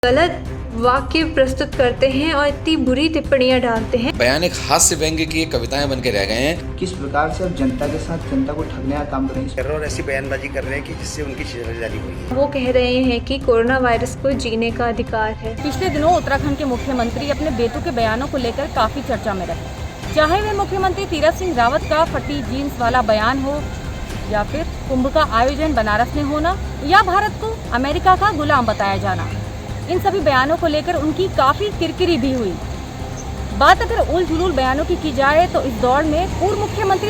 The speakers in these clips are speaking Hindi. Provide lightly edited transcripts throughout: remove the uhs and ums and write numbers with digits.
गलत वाक्य प्रस्तुत करते हैं और इतनी बुरी टिप्पणियां डालते हैं। बयान एक हास्य व्यंग्य की कविताएं बन के रह गए हैं। किस प्रकार से अब जनता के साथ जनता को ठगने का काम कर रहे हैं और ऐसी बयानबाजी कर रहे हैं कि जिससे उनकी शर्मसारी हुई है। वो कह रहे हैं कि कोरोना वायरस को जीने का अधिकार है। पिछले दिनों उत्तराखंड के मुख्यमंत्री अपने बेटों के बयानों को लेकर काफी चर्चा में रहे। चाहे वे मुख्यमंत्री तीरथ सिंह रावत का फटी जीन्स वाला बयान हो, या फिर कुंभ का आयोजन बनारस में होना, या भारत को अमेरिका का गुलाम बताया जाना, इन सभी बयानों को लेकर उनकी काफी किरकिरी भी हुई। बात अगर उल जुलूल बयानों की जाए तो इस दौर में पूर्व मुख्यमंत्री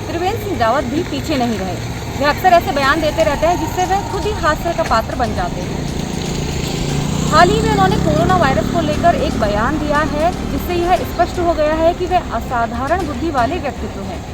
त्रिवेंद्र सिंह रावत भी पीछे नहीं रहे। वे अक्सर ऐसे बयान देते रहते हैं जिससे वे खुद ही हादसे का पात्र बन जाते हैं। हाल ही में उन्होंने कोरोना वायरस को लेकर एक बयान दिया है जिससे यह स्पष्ट हो गया है कि वे असाधारण बुद्धि वाले व्यक्तित्व हैं।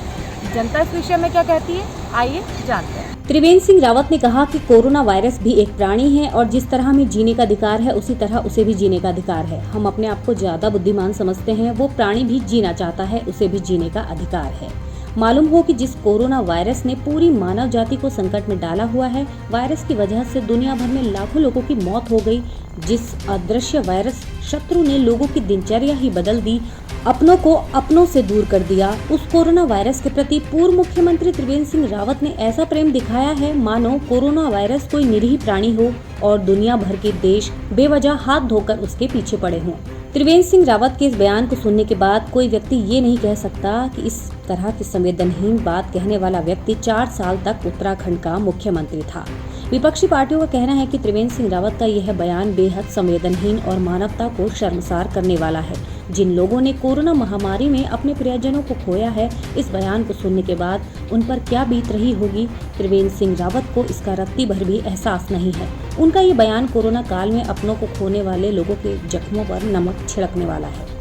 जनता इस विषय में क्या कहती है, आइए जानते हैं। त्रिवेंद्र सिंह रावत ने कहा कि कोरोना वायरस भी एक प्राणी है और जिस तरह हमें जीने का अधिकार है उसी तरह उसे भी जीने का अधिकार है। हम अपने आप को ज्यादा बुद्धिमान समझते हैं, वो प्राणी भी जीना चाहता है, उसे भी जीने का अधिकार है। मालूम हो कि जिस कोरोना वायरस ने पूरी मानव जाति को संकट में डाला हुआ है, वायरस की वजह से दुनिया भर में लाखों लोगों की मौत हो गई। जिस अदृश्य वायरस शत्रु ने लोगों की दिनचर्या ही बदल दी, अपनों को अपनों से दूर कर दिया, उस कोरोना वायरस के प्रति पूर्व मुख्यमंत्री त्रिवेंद्र सिंह रावत ने ऐसा प्रेम दिखाया है मानो कोरोना वायरस कोई निरीह प्राणी हो और दुनिया भर के देश बेवजह हाथ धोकर उसके पीछे पड़े हों। त्रिवेंद्र सिंह रावत के इस बयान को सुनने के बाद कोई व्यक्ति ये नहीं कह सकता कि इस तरह की संवेदनहीन बात कहने वाला व्यक्ति 4 साल तक उत्तराखंड का मुख्यमंत्री था। विपक्षी पार्टियों का कहना है कि त्रिवेंद्र सिंह रावत का यह बयान बेहद संवेदनहीन और मानवता को शर्मसार करने वाला है। जिन लोगों ने कोरोना महामारी में अपने प्रियजनों को खोया है, इस बयान को सुनने के बाद उन पर क्या बीत रही होगी। त्रिवेंद्र सिंह रावत को इसका रत्ती भर भी एहसास नहीं है। उनका ये बयान कोरोना काल में अपनों को खोने वाले लोगों के जख्मों पर नमक छिड़कने वाला है।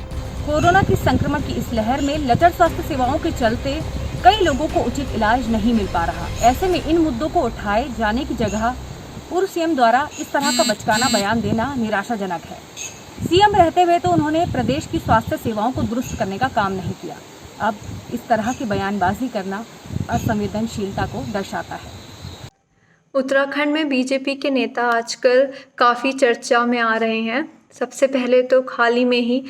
कोरोना की संक्रमण की इस लहर में लचर स्वास्थ्य सेवाओं के चलते कई लोगों को उचित इलाज नहीं मिल पा रहा। ऐसे में इन मुद्दों को उठाए जाने की जगह पूर्व सीएम द्वारा इस तरह का बचकाना बयान देना निराशाजनक है। सीएम रहते हुए तो उन्होंने प्रदेश की स्वास्थ्य सेवाओं को दुरुस्त करने का काम नहीं किया। अब इस तरह की बयानबाजी करना असंवेदनशीलता को दर्शाता है। उत्तराखंड में बीजेपी के नेता आजकल काफ़ी चर्चा में आ रहे हैं। सबसे पहले तो हाल ही में ही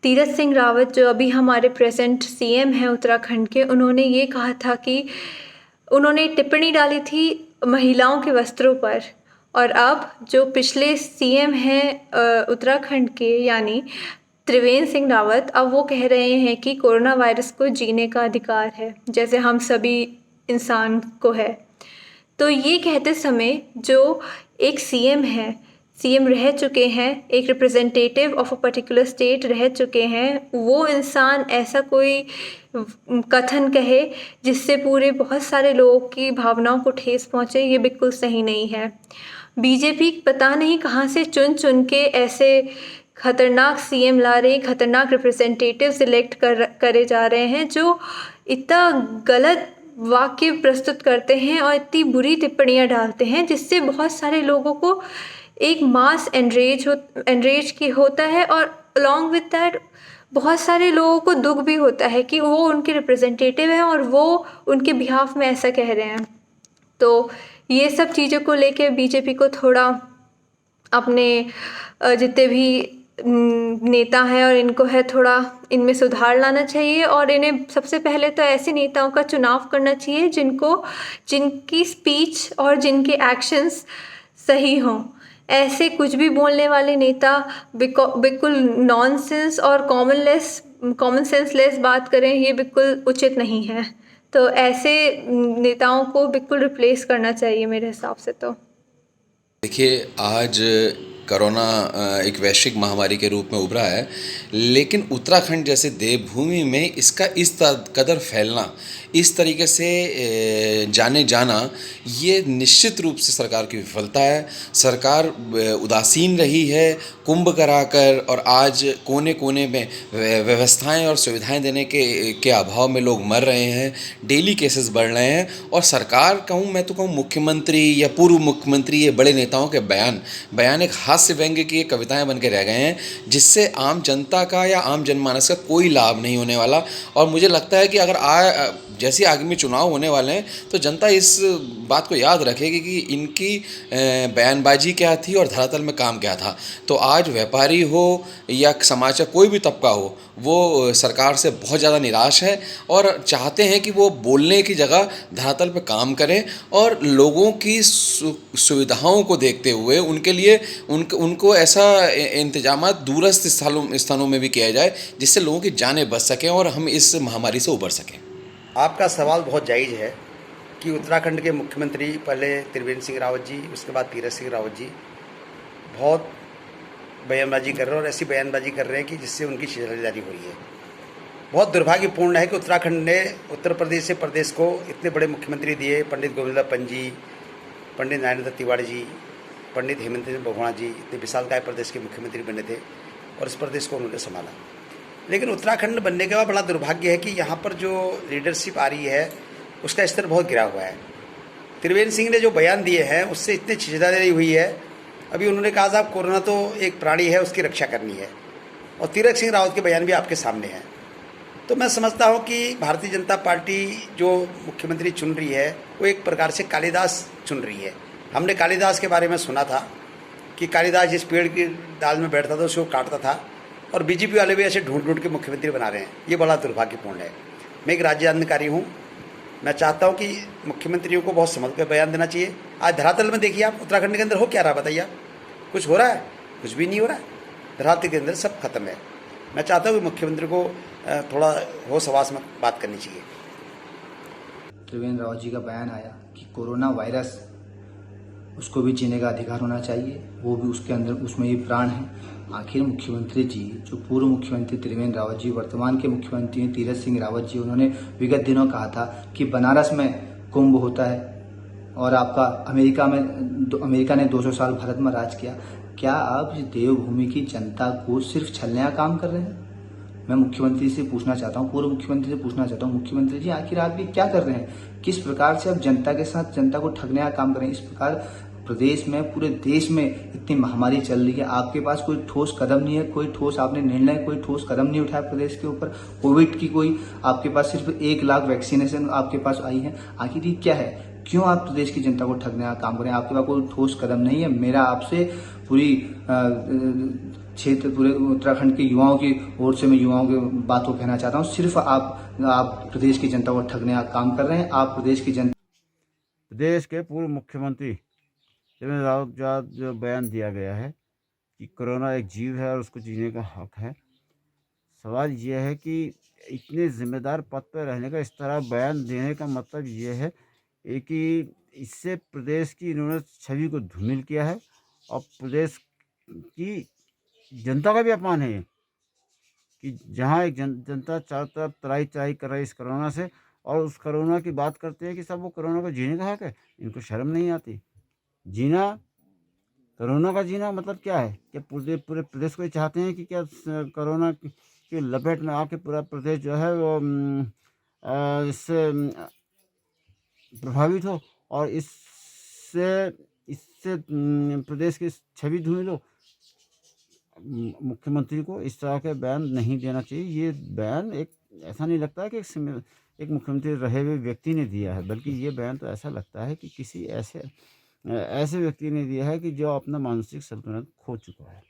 तीरथ सिंह रावत, जो अभी हमारे प्रेजेंट सीएम हैं उत्तराखंड के, उन्होंने ये कहा था कि उन्होंने टिप्पणी डाली थी महिलाओं के वस्त्रों पर, और अब जो पिछले सीएम हैं उत्तराखंड के यानी त्रिवेंद्र सिंह रावत, अब वो कह रहे हैं कि कोरोना वायरस को जीने का अधिकार है, जैसे हम सभी इंसान को है। तो ये कहते समय जो एक सीएम है, सीएम रह चुके हैं, एक representative of a particular state रह चुके हैं, वो इंसान ऐसा कोई कथन कहे जिससे पूरे बहुत सारे लोगों की भावनाओं को ठेस पहुँचे, ये बिल्कुल सही नहीं है। बीजेपी पता नहीं कहाँ से चुन चुन के ऐसे खतरनाक सीएम ला रहे, खतरनाक रिप्रेजेंटेटिव सिलेक्ट करे जा रहे हैं जो इतना गलत वाक्य प्रस्तुत करते हैं और इतनी बुरी टिप्पणियां डालते हैं जिससे बहुत सारे लोगों को एक मास एनरेज की होता है, और अलॉन्ग विद दैट बहुत सारे लोगों को दुख भी होता है कि वो उनके रिप्रेजेंटेटिव हैं और वो उनके बिहाफ में ऐसा कह रहे हैं। तो ये सब चीज़ों को लेके बीजेपी को थोड़ा अपने जितने भी नेता हैं और इनको है थोड़ा इनमें सुधार लाना चाहिए, और इन्हें सबसे पहले तो ऐसे नेताओं का चुनाव करना चाहिए जिनकी स्पीच और जिनके एक्शंस सही हों। ऐसे कुछ भी बोलने वाले नेता बिल्कुल नॉनसेंस और कॉमन सेंस लेस बात करें, ये बिल्कुल उचित नहीं है। तो ऐसे नेताओं को बिल्कुल रिप्लेस करना चाहिए मेरे हिसाब से। तो देखिए, आज कोरोना एक वैश्विक महामारी के रूप में उभरा है, लेकिन उत्तराखंड जैसे देवभूमि में इसका इस कदर फैलना, इस तरीके से जाने जाना, ये निश्चित रूप से सरकार की विफलता है। सरकार उदासीन रही है कुंभ कराकर, और आज कोने कोने में व्यवस्थाएं और सुविधाएं देने के अभाव में लोग मर रहे हैं, डेली केसेस बढ़ रहे हैं। और सरकार मैं तो कहूँ मुख्यमंत्री या पूर्व मुख्यमंत्री, ये बड़े नेताओं के बयान एक हास्य व्यंग्य की कविताएं बन के रह गए हैं, जिससे आम जनता का या आम जनमानस का कोई लाभ नहीं होने वाला। और मुझे लगता है कि अगर जैसे आगामी चुनाव होने वाले हैं तो जनता इस बात को याद रखेगी कि इनकी बयानबाजी क्या थी और धरातल में काम क्या था। तो आज व्यापारी हो या समाज का कोई भी तबका हो, वो सरकार से बहुत ज़्यादा निराश है और चाहते हैं कि वो बोलने की जगह धरातल पे काम करें और लोगों की सुविधाओं को देखते हुए उनके लिए उनको ऐसा इंतजाम दूरस्थ स्थानों में भी किया जाए जिससे लोगों की जानें बच सकें और हम इस महामारी से उबर सकें। आपका सवाल बहुत जायज़ है कि उत्तराखंड के मुख्यमंत्री पहले त्रिवेंद्र सिंह रावत जी, उसके बाद तीरथ सिंह रावत जी बहुत बयानबाजी कर रहे हैं और ऐसी बयानबाजी कर रहे हैं कि जिससे उनकी शिरदारी हो रही है। बहुत दुर्भाग्यपूर्ण है कि उत्तराखंड ने उत्तर प्रदेश से प्रदेश को इतने बड़े मुख्यमंत्री दिए, पंडित गोविंद पंत जी, पंडित नारायण दत्त तिवारी जी, पंडित हेमंत सिंह बहुगुणा जी, इतने विशालकाय प्रदेश के मुख्यमंत्री बने थे और इस प्रदेश को उन्होंने संभाला। लेकिन उत्तराखंड बनने के बाद बड़ा दुर्भाग्य है कि यहाँ पर जो लीडरशिप आ रही है उसका स्तर बहुत गिरा हुआ है। त्रिवेंद्र सिंह ने जो बयान दिए हैं उससे इतनी छिजदारी हुई है। अभी उन्होंने कहा साहब कोरोना तो एक प्राणी है, उसकी रक्षा करनी है, और तीरथ सिंह रावत के बयान भी आपके सामने हैं। तो मैं समझता हूँ कि भारतीय जनता पार्टी जो मुख्यमंत्री चुन रही है वो एक प्रकार से कालिदास चुन रही है। हमने कालिदास के बारे में सुना था कि कालिदास जिस पेड़ की डाल में बैठता था उसको काटता था, और बीजेपी वाले भी ऐसे ढूंढ ढूंढ के मुख्यमंत्री बना रहे हैं। ये बड़ा दुर्भाग्यपूर्ण है। मैं एक राज्य अधिकारी हूँ, मैं चाहता हूँ कि मुख्यमंत्रियों को बहुत समझ कर बयान देना चाहिए। आज धरातल में देखिए आप, उत्तराखंड के अंदर हो क्या रहा है बताइए आप? कुछ हो रहा है? कुछ भी नहीं हो रहा है। धरातल के अंदर सब खत्म है। मैं चाहता हूँ कि मुख्यमंत्री को थोड़ा होश हवास में बात करनी चाहिए। त्रिवेंद्र रावत जी का बयान आया कि कोरोना वायरस उसको भी जीने का अधिकार होना चाहिए, वो भी उसके अंदर, उसमें ये प्राण है। आखिर मुख्यमंत्री जी, जो पूर्व मुख्यमंत्री त्रिवेंद्र रावत जी, वर्तमान के मुख्यमंत्री तीरथ सिंह रावत जी, उन्होंने विगत दिनों कहा था कि बनारस में कुंभ होता है और आपका अमेरिका ने 200 साल भारत में राज किया। क्या आप इस देवभूमि की जनता को सिर्फ छलने का काम कर रहे हैं? मैं मुख्यमंत्री से पूछना चाहता हूँ, पूर्व मुख्यमंत्री से पूछना चाहता हूँ, मुख्यमंत्री जी आखिर आप ये क्या कर रहे हैं? किस प्रकार से आप जनता के साथ जनता को ठगने का काम कर रहे हैं? इस प्रकार प्रदेश में, पूरे देश में इतनी महामारी चल रही है, आपके पास कोई ठोस कदम नहीं है, कोई ठोस आपने निर्णय, कोई ठोस कदम नहीं उठाया प्रदेश के ऊपर। कोविड की कोई आपके पास सिर्फ 1 लाख वैक्सीनेशन आपके पास आई है। आखिर ये क्या है? क्यों आप प्रदेश की जनता को ठगने का काम करें? आपके पास कोई ठोस कदम नहीं है। मेरा आपसे पूरी क्षेत्र, पूरे उत्तराखंड के युवाओं की ओर से मैं युवाओं की बात को कहना चाहता हूँ, सिर्फ आप प्रदेश की जनता को ठगने का काम कर रहे हैं। आप प्रदेश की जनता, प्रदेश के पूर्व मुख्यमंत्री त्रिवेंद्र रावत का जो बयान दिया गया है कि कोरोना एक जीव है और उसको जीने का हक है, सवाल यह है कि इतने जिम्मेदार पद पर रहने का इस तरह बयान देने का मतलब ये है कि इससे प्रदेश की इन्होंने छवि को धूमिल किया है और प्रदेश की जनता का भी अपमान है ये, कि जहाँ एक जनता चारों तरफ त्राही त्राही कर रही है इस कोरोना से, और उस कोरोना की बात करते हैं कि सब वो कोरोना को जीने का हक है। इनको शर्म नहीं आती? जीना, कोरोना का जीना मतलब क्या है? क्या पूरे प्रदेश को ये चाहते हैं कि क्या कोरोना की लपेट में आके पूरा प्रदेश जो है वो इससे प्रभावित हो और इससे प्रदेश की छवि धूमिल हो? मुख्यमंत्री को इस तरह के बयान नहीं देना चाहिए। ये बयान एक ऐसा नहीं लगता है कि एक मुख्यमंत्री रहे हुए व्यक्ति ने दिया है, बल्कि ये बयान तो ऐसा लगता है कि किसी ऐसे व्यक्ति ने दिया है कि जो अपना मानसिक संतुलन खो चुका है।